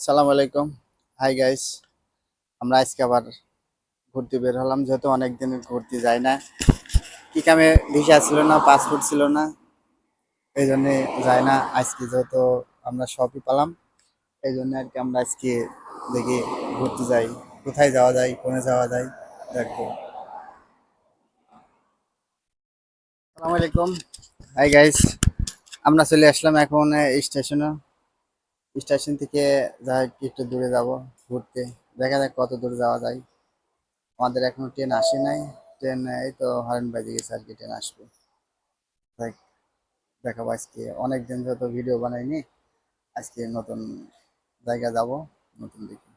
সালাম আলাইকুম। Hi guys, আমরা আজকে আবার ঘুরতে বের হলাম, যেহেতু অনেকদিন ঘুরতে যাই না। কি কামে ভিসা ছিল না, পাসপোর্ট ছিল না, এই জন্য যাই না। আজকে যেহেতু আমরা সবই পেলাম, এই জন্য আর কি আমরা আজকে দেখি ঘুরতে যাই। কোথায় যাওয়া যায়, কোনে যাওয়া যায়, দেখবো। সালাম আলাইকুম। হাই গাইস, আমরা চলে আসলাম এখন স্টেশনে। স্টেশন থেকে যাই একটু দূরে যাব ঘুরতে। দেখা যাক কত দূরে যাওয়া যায়। আমাদের এখনো ট্রেন আসে নাই। ট্রেন এই তো হরেন বাজে গেছে, আর কি ট্রেন আসবে। দেখ, দেখাবো আজকে। অনেকদিন যত ভিডিও বানাইনি, আজকে নতুন জায়গা যাব, নতুন দেখি।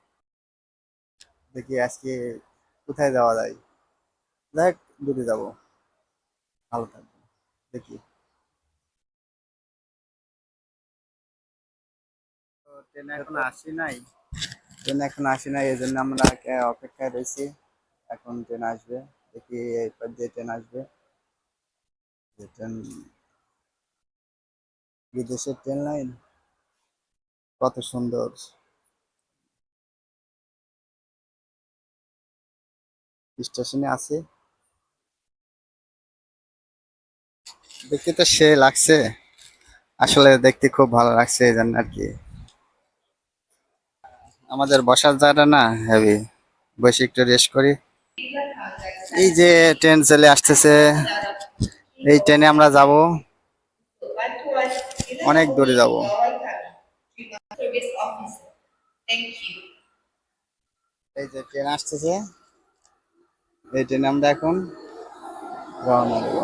দেখি আজকে কোথায় যাওয়া যায়। দেখ, দূরে যাব, ভালো থাকবে। দেখি। তো ট্রেন এখন আসি নাই, ট্রেন এখন আসি নাই, এই জন্য আমরা অপেক্ষায় রয়েছি। এখন ট্রেন আসবে, দেখি এরপর দিয়ে ট্রেন আসবে। যে ট্রেন, বিদেশের ট্রেন লাইন কত সুন্দর। স্টেশনে আছে, দেখতে তো সে লাগছে। আসলে দেখতে খুব ভালো লাগছে, এই জন্য আর কি। আমাদের বসার জায়গাটা না হেভি, বসে একটু রেস্ট করি। এই যে ট্রেন চলে আসতেছে, এই ট্রেনে আমরা যাব, অনেক দূরে যাব। এই যে ট্রেন আসতেছে, এই ট্রেনে আমরা এখন রওনা দেব।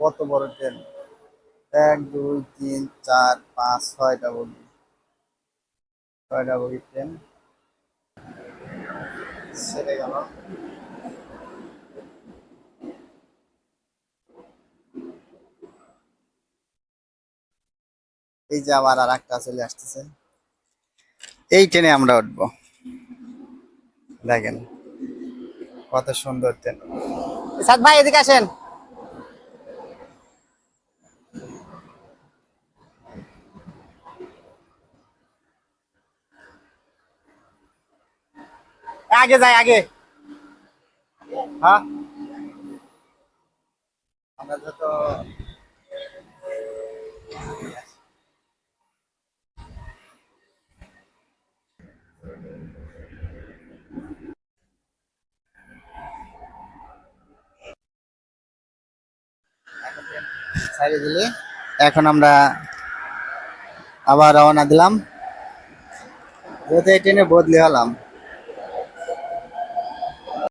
কত বড় ট্রেন! এক, দুই, তিন, চার, পাঁচ, ছয়টা বগি, ছয়টা বগি ট্রেন ছেড়ে গেল। এই যে আবার আর একটা চলে আসতেছে, এই ট্রেনে আমরা উঠবো। দেখেন কত সুন্দর ট্রেন। সাদ ভাই এদিকে আসেন। আগে যাই আগে। হ্যাঁ, আমরা যত ছাড়িয়ে দিলে, এখন আমরা আবার রওনা দিলাম, যেহেতু এই ট্রেনে বদলি হলাম।